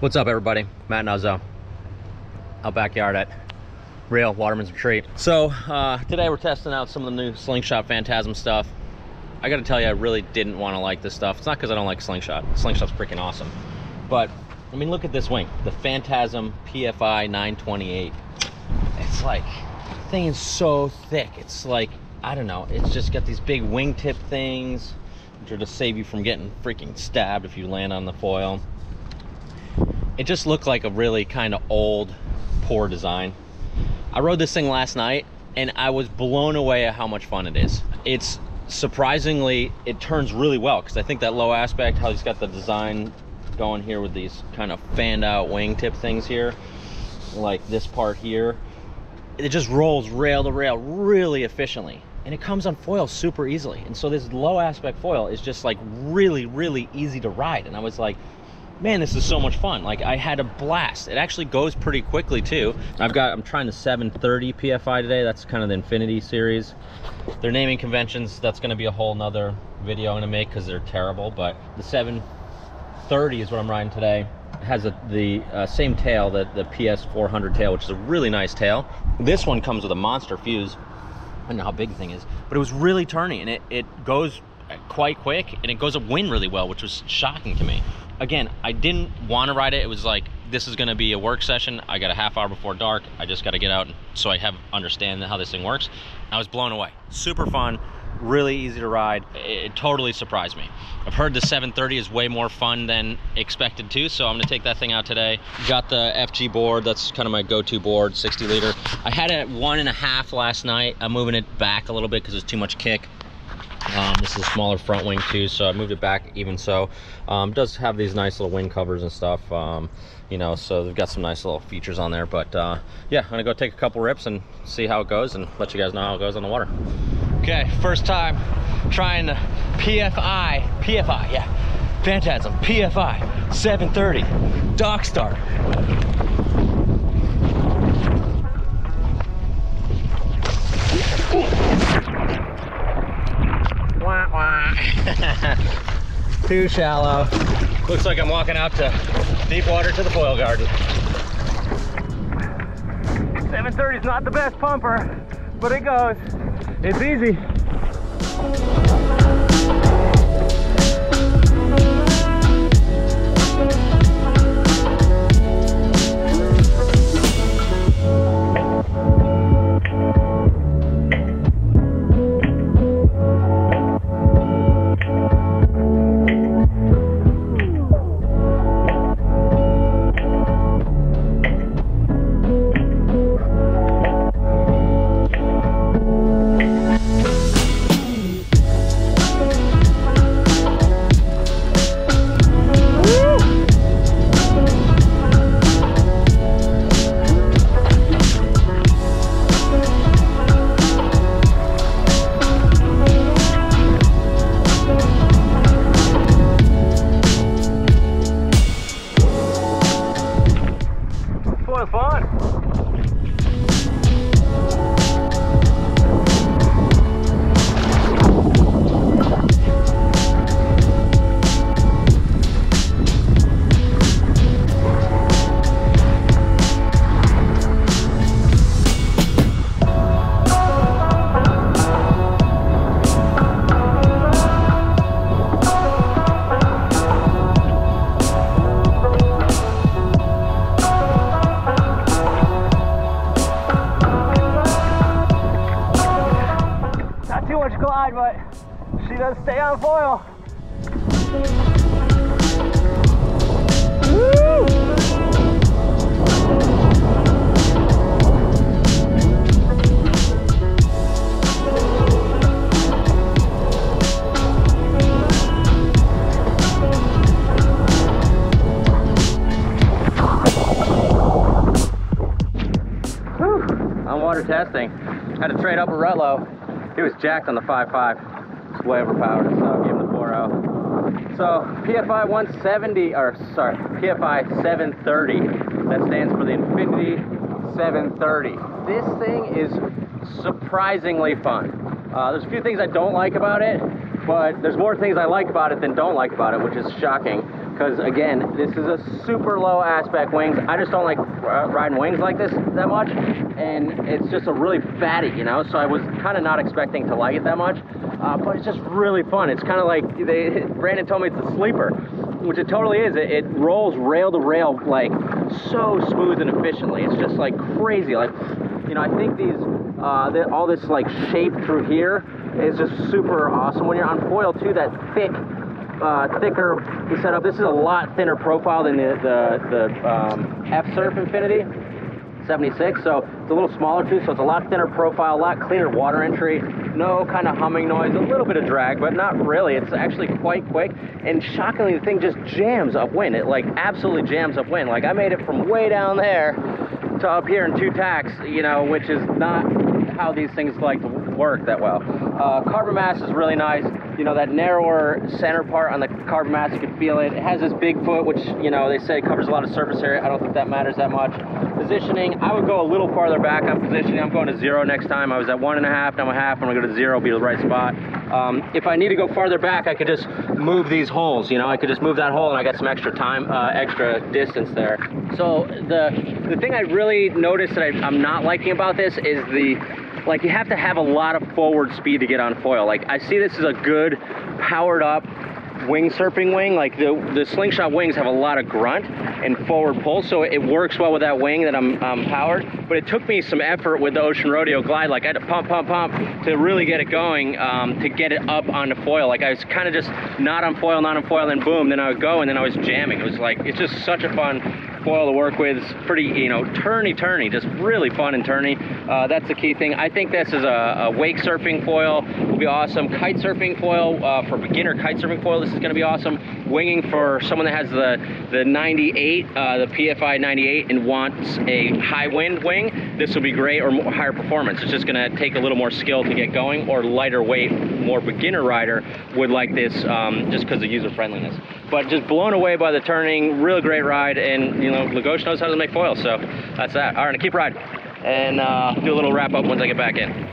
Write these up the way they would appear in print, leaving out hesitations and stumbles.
What's up, everybody? Matt Nuzzo, out backyard at Real Waterman's Retreat. So today we're testing out some of the new Slingshot Phantasm stuff. I gotta tell you, I really didn't want to like this stuff. It's not because I don't like Slingshot. Slingshot's freaking awesome. But, I mean, look at this wing. The Phantasm PFI 928. It's like, the thing is so thick. It's like, I don't know, it's just got these big wingtip things, which are to save you from getting freaking stabbed if you land on the foil. It just looked like a really kind of old, poor design. I rode this thing last night and I was blown away at how much fun it is. It's surprisingly, it turns really well, because I think that low aspect, how he's got the design going here with these kind of fanned out wingtip things here, like this part here, it just rolls rail to rail really efficiently, and it comes on foil super easily. And so this low aspect foil is just like really easy to ride, and I was like, man, this is so much fun. Like, I had a blast. It actually goes pretty quickly too. I'm trying the 730 PFI today. That's kind of the Infinity series. Their naming conventions, that's gonna be a whole nother video I'm gonna make, because they're terrible. But the 730 is what I'm riding today. It has the same tail, the PS 400 tail, which is a really nice tail. This one comes with a monster fuse. I don't know how big the thing is, but it was really turny, and it goes quite quick, and it goes upwind really well, which was shocking to me. Again, I didn't want to ride it. It was like, this is going to be a work session. I got a half hour before dark. I just got to get out so I understand how this thing works. I was blown away. Super fun, really easy to ride. It totally surprised me. I've heard the 730 is way more fun than expected too, so I'm going to take that thing out today. Got the FG board. That's kind of my go-to board, 60 liter. I had it at 1.5 last night. I'm moving it back a little bit because it's too much kick. This is a smaller front wing too, so I moved it back even so. It does have these nice little wing covers and stuff, you know, so they've got some nice little features on there. But yeah, I'm gonna go take a couple rips and see how it goes, and let you guys know how it goes on the water. Okay, first time trying the PFI, yeah, Phantasm PFI 730 dock start. Too shallow. Looks like I'm walking out to deep water to the foil garden. 730 is not the best pumper, but it goes. It's easy. Fun. Glide, but she does stay on foil. Woo! On water testing, had to trade up a Rutlow. He was jacked on the 5.5. It's way overpowered, so I gave him the 4.0. So PFI 170, or sorry, PFI 730. That stands for the Infinity 730. This thing is surprisingly fun. There's a few things I don't like about it, but there's more things I like about it than don't like about it, which is shocking, because again, this is a super low aspect wings. I just don't like riding wings like this that much, and it's just a really fatty, you know, so I was kind of not expecting to like it that much, but it's just really fun. It's kind of like, Brandon told me it's a sleeper, which it totally is. It rolls rail to rail like so smooth and efficiently. It's just like crazy. Like, you know, I think these all this like shape through here is just super awesome. When you're on foil too, that thicker setup. This is a lot thinner profile than the F-Surf Infinity 76, so it's a little smaller too, so it's a lot thinner profile, a lot cleaner water entry, no kind of humming noise, a little bit of drag, but not really. It's actually quite quick, and shockingly the thing just jams upwind. It like absolutely jams upwind. Like I made it from way down there to up here in 2 tacks, you know, which is not how these things like to work that well. Carbon mass is really nice. You know, that narrower center part on the carbon mass, you can feel it. It has this big foot, which, you know, they say covers a lot of surface area. I don't think that matters that much. Positioning, I would go a little farther back on positioning. I'm going to 0 next time. I was at 1.5, now I'm a half. I'm gonna go to 0, be the right spot. If I need to go farther back, I could just move these holes. You know, I could just move that hole and I got some extra time, extra distance there. So the thing I really noticed that I'm not liking about this is like you have to have a lot of forward speed to get on foil. Like I see this as a good powered up wing surfing wing. Like the Slingshot wings have a lot of grunt and forward pull, so it works well with that wing that I'm powered. But it took me some effort with the Ocean Rodeo Glide. Like I had to pump to really get it going, to get it up onto foil. Like I was kind of just not on foil, then boom, then I would go, and then I was jamming. It was like, it's just such a fun foil to work with. It's pretty, you know, turny, just really fun and turny. That's the key thing. I think this is a wake surfing foil, will be awesome. Kite surfing foil, for beginner kite surfing foil, this is gonna be awesome. Winging for someone that has the 98, the PFI 98 and wants a high wind wing, this will be great, or more, higher performance. It's just gonna take a little more skill to get going, or lighter weight, more beginner rider would like this, just because of user friendliness. But just blown away by the turning, really great ride, and you know, Lagos knows how to make foil, so that's that. All right, keep riding, and do a little wrap up once I get back in.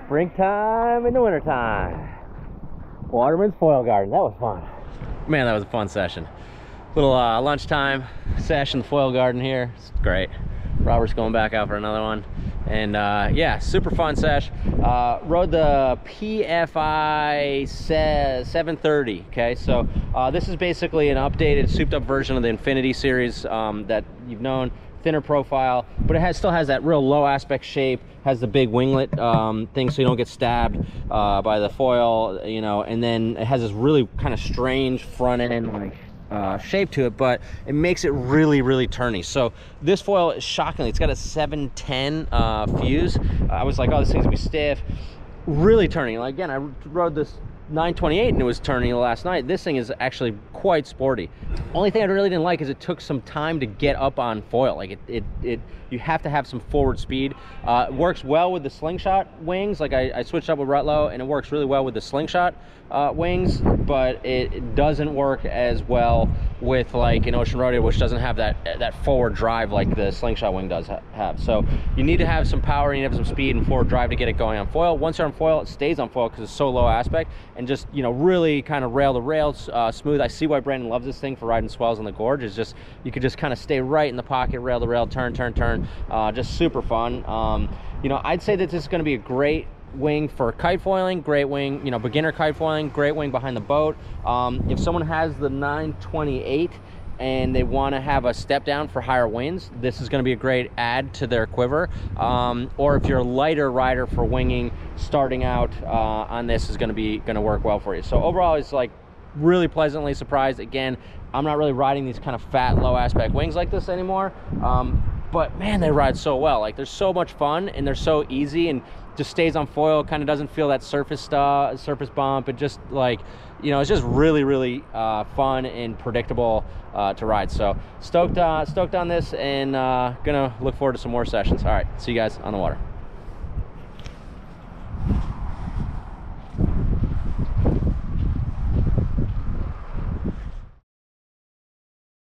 Springtime in the wintertime. Waterman's Foil Garden. That was fun. Man, that was a fun session. Little lunchtime session in the Foil Garden here. It's great. Robert's going back out for another one. And yeah, super fun sesh. Rode the PFI 730. Okay, so this is basically an updated, souped up version of the Infinity series that you've known. Thinner profile, but it still has that real low aspect shape, has the big winglet thing so you don't get stabbed by the foil, you know, and then it has this really kind of strange front end like shape to it, but it makes it really turny. So this foil is shockingly, it's got a 710 fuse. I was like, oh, this thing's gonna be stiff. Really turning. Like, again, I rode this 928 and it was turning last night. This thing is actually quite sporty. Only thing I really didn't like is it took some time to get up on foil. Like you have to have some forward speed. It works well with the Slingshot wings. Like I switched up with Rutlow and it works really well with the Slingshot wings, but it doesn't work as well with like an Ocean Rodeo, which doesn't have that forward drive like the Slingshot wing does have. So you need to have some power, you need to have some speed and forward drive to get it going on foil. Once you're on foil, it stays on foil because it's so low aspect, and just, you know, really kind of rail to rail, smooth. I see why Brandon loves this thing for riding swells on the gorge. It's just, you could just kind of stay right in the pocket, rail to rail, turn, just super fun. You know, I'd say that this is going to be a great wing for kite foiling, great wing, you know, beginner kite foiling, great wing behind the boat. If someone has the 928 and they want to have a step down for higher winds, this is going to be a great add to their quiver. Or if you're a lighter rider for winging, starting out on this is going to work well for you. So overall, it's like really pleasantly surprised. Again, I'm not really riding these kind of fat, low aspect wings like this anymore. But man, they ride so well. Like, they're so much fun and they're so easy, and just stays on foil, kind of doesn't feel that surface bump. It just, like, you know, it's just really fun and predictable to ride. So stoked on this, and gonna look forward to some more sessions. All right, see you guys on the water.